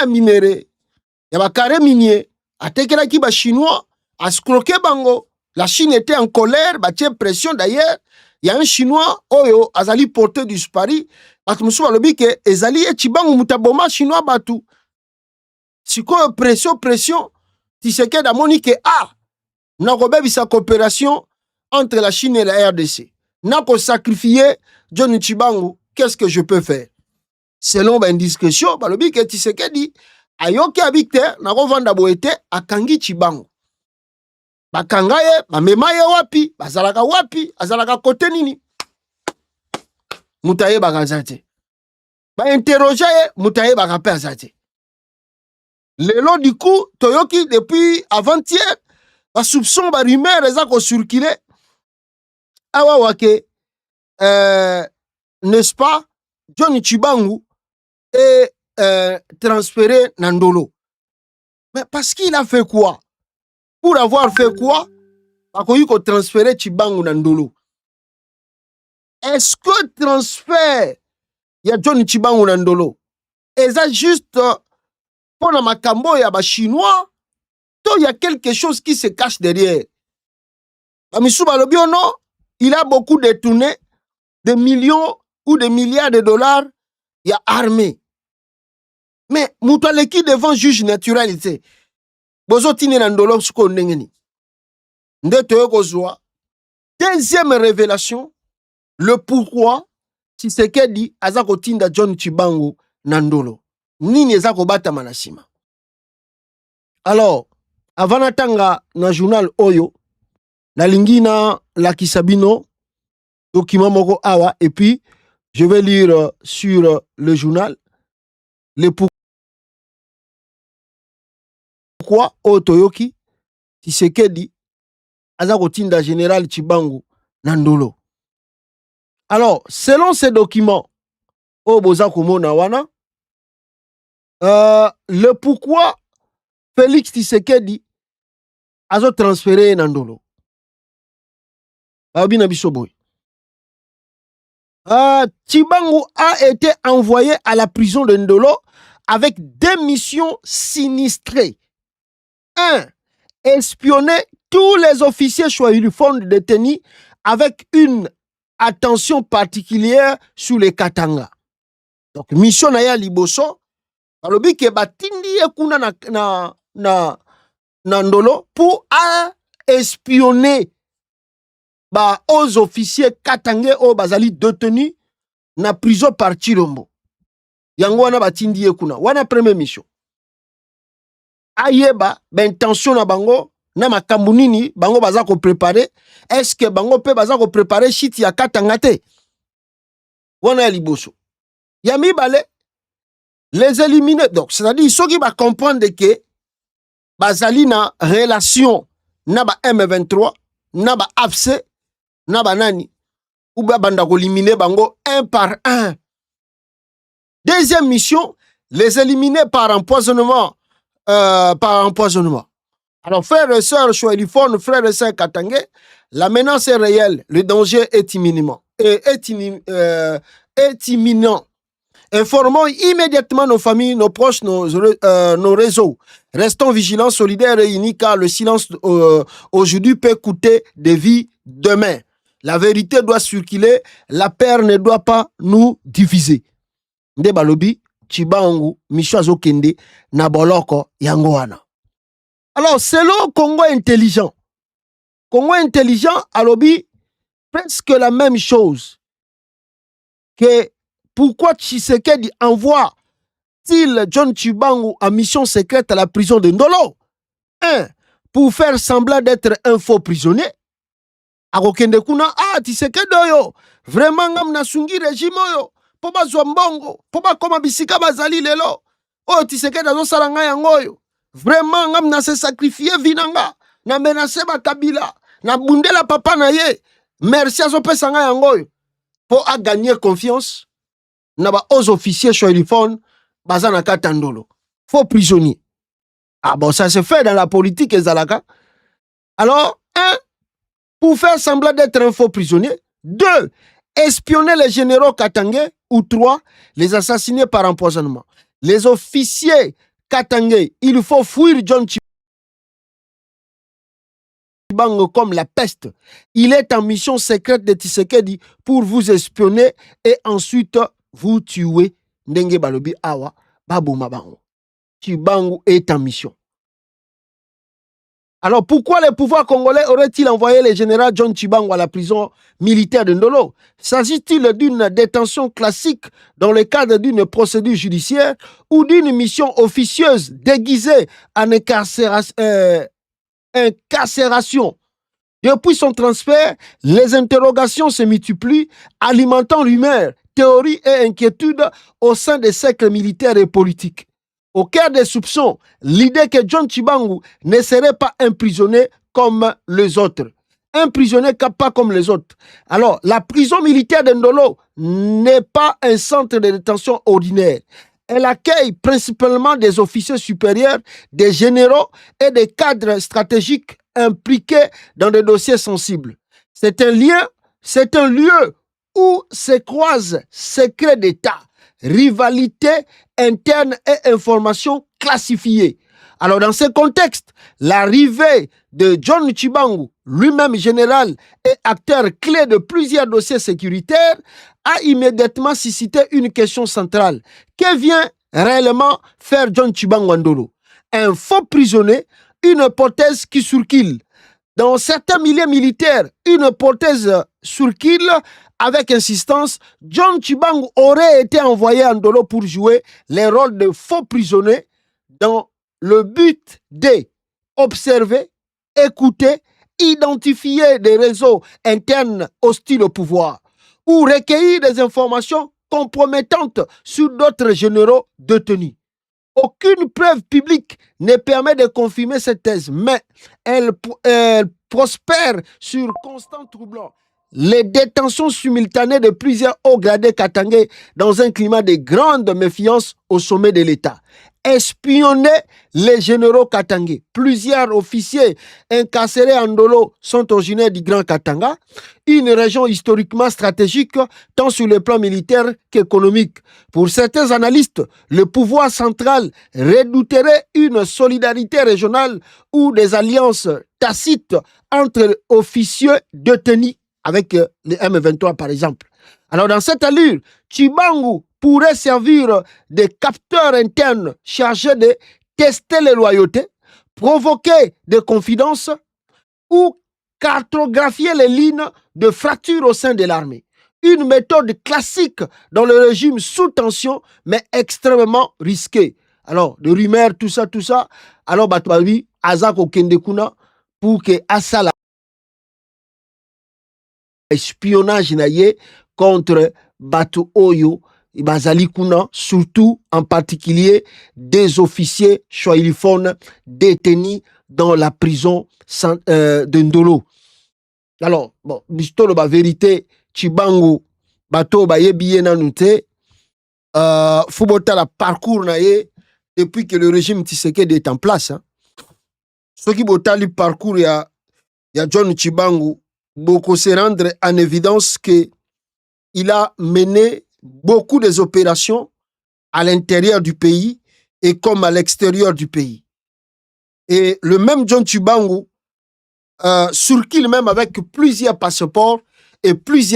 minéré, il y a carré minier, a tekela ki ba chinois, a scroqué bango. La Chine était en colère, bah tiens pression d'ailleurs. Il y a un chinois, oyo, azali porté du spari, atmusu balobi ke ezali e chibangu mutaboma chinois batu. Siko pression, Tshisekedi amoni ke nakobebi sa coopération entre la Chine et la RDC. Nako sacrifier John Chibangu, qu'est-ce que je peux faire? Selon ba indiscrétion, balobi ke Tshisekedi ayoki abite nako vanda boete akangi Chibangu. Bakanga ye, bamema ye wapi, bazalaka wapi, azalaka kote nini? Mutaye bakazate. Ba interroger ye, mutaye bakape azate. Lelo du coup, toyoki depuis avant-hier, ba soupçon, ba rumeur, eza ko circuler. Awa wake, n'est-ce pas, John Chibangu est transféré Nandolo. Mais parce qu'il a fait quoi? Pour avoir fait quoi? Il faut transférer Chibangu Nandolo. Est-ce que transfert il y a John Chibangu Nandolo? Et ça juste pour la makambo ya ba chinois, il y a quelque chose qui se cache derrière. Amisouba Lobiono, il a beaucoup détourné de millions ou de milliards de dollars, il y a armé. Mais Moutaleki devant juge naturalité. Bozotine Nandolo suko ndengeni. Deuxième révélation, le pourquoi Tshisekedi azako tinda John Chibangu Nandolo. Nini ezako bata manasima. Alors, avant natanga na journal Oyo, na lingina la Kisabino, document moko awa, et puis je vais lire sur le journal le pourquoi Otoyoki Tshisekedi azako tinda général Chibangu Nandolo. Alors, selon ces documents, le pourquoi Félix Tshisekedi a transféré Nandolo. Chibangu a été envoyé à la prison de Ndolo avec deux missions sinistrées. 1. Espionner tous les officiers uniformes détenus avec une attention particulière sur les Katanga. Donc, mission naya liboso, alobi ke batindi ekuna na Ndolo pour espionner aux officiers Katangais au bazali détenus na prison par Chilombo. Yango wana batindi ekuna. Wana première mission. Ayeba, intention na bango, na makambu nini bango baza ko préparer. Est-ce que bango pe baza ko préparer shit ya Katanga te? Wana ya liboso. Yami bale les éliminer. Donc c'est-à-dire ceux qui va comprendre que bazali na relation na ba M23, na ba AFC, na ba nani ou ba banda ko éliminer bango un par un. Deuxième mission, les éliminer par empoisonnement. Alors, frères et sœurs Chouelifone, frères et sœurs Katangais, la menace est réelle, le danger est imminent. Informons immédiatement nos familles, nos proches, nos réseaux. Restons vigilants, solidaires et unis, car le silence aujourd'hui peut coûter des vies demain. La vérité doit circuler, la peur ne doit pas nous diviser. Nde balobi Chibangu Mishazo Kende na boloko yango wana. Alors selon Congo intelligent alobi presque la même chose que pourquoi Tshisekedi envoie-t-il John Chibangu en mission secrète à la prison de Ndolo? 1. Pour faire semblant d'être un faux prisonnier. Akokende kuna Tshisekedi oyo vraiment ngam nasungi régime oyo po bazwa mbongo po bakoma bisika bazali lelo oyo Tshisekedi azosala ngai yango oyo vraiment ngam na se sacrifier vinanga na menacer bakabila na bundela papa na ye merci azopesa ngai yango oyo po a gagner confiance na ba aux officiers Chouelifone baza na Katandolo faux prisonnier. Ah bon, ça se fait dans la politique ezalaka. Alors 1. Pour faire semblant d'être un faux prisonnier. 2. Espionner les généraux katangais. Ou 3. Les assassiner par empoisonnement. Les officiers Katangé, il faut fuir John Chibango comme la peste. Il est en mission secrète de Tshisekedi pour vous espionner et ensuite vous tuer. Ndenge balobi awa, baboma bango. Chibango est en mission. Alors pourquoi le pouvoir congolais aurait-il envoyé le général John Chibango à la prison militaire de Ndolo? S'agit-il d'une détention classique dans le cadre d'une procédure judiciaire ou d'une mission officieuse déguisée en incarcération? Depuis son transfert, les interrogations se multiplient, alimentant rumeurs, théories et inquiétudes au sein des cercles militaires et politiques. Au cœur des soupçons, l'idée que John Chibangu ne serait pas emprisonné comme les autres. Emprisonné pas comme les autres. Alors, la prison militaire de Ndolo n'est pas un centre de détention ordinaire. Elle accueille principalement des officiers supérieurs, des généraux et des cadres stratégiques impliqués dans des dossiers sensibles. C'est un lieu où se croisent secrets d'État, rivalité interne et informations classifiées. Alors dans ce contexte, l'arrivée de John Chibangu, lui-même général et acteur clé de plusieurs dossiers sécuritaires, a immédiatement suscité une question centrale. Que vient réellement faire John Chibangu Ndolo? Un faux prisonnier, une hypothèse qui circule. Dans certains milieux militaires, une hypothèse circule avec insistance. John Chibangu aurait été envoyé à Ndolo pour jouer les rôles de faux prisonniers dans le but d'observer, écouter, identifier des réseaux internes hostiles au pouvoir ou recueillir des informations compromettantes sur d'autres généraux détenus. Aucune preuve publique ne permet de confirmer cette thèse, mais elle prospère sur constant troublant. Les détentions simultanées de plusieurs hauts gradés katangais dans un climat de grande méfiance au sommet de l'État. Espionner les généraux katangais. Plusieurs officiers incarcérés en Ndolo sont originaires du Grand Katanga, une région historiquement stratégique tant sur le plan militaire qu'économique. Pour certains analystes, le pouvoir central redouterait une solidarité régionale ou des alliances tacites entre officiers détenus avec les M23 par exemple. Alors dans cette allure, Chibangu pourrait servir de capteur interne chargé de tester les loyautés, provoquer des confidences ou cartographier les lignes de fracture au sein de l'armée. Une méthode classique dans le régime sous tension, mais extrêmement risquée. Alors, de rumeurs, tout ça, alors Batouabi, Azak Okendekuna, pour que Assala espionnage naye contre Batu Oyo, Bazali Kuna, surtout en particulier des officiers choiliphones détenus dans la prison de Ndolo. Alors, bon, l'histoire de la vérité, Chibangu, Bato Bayebiye Nanute, Fubota la parcours naye depuis que le régime Tshisekedi est en place. Ce qui bota le parcours, il y a John Chibangu, beaucoup se rendre en évidence qu'il a mené beaucoup des opérations à l'intérieur du pays et comme à l'extérieur du pays. Et le même John Chibangu circule même avec plusieurs passeports et plusieurs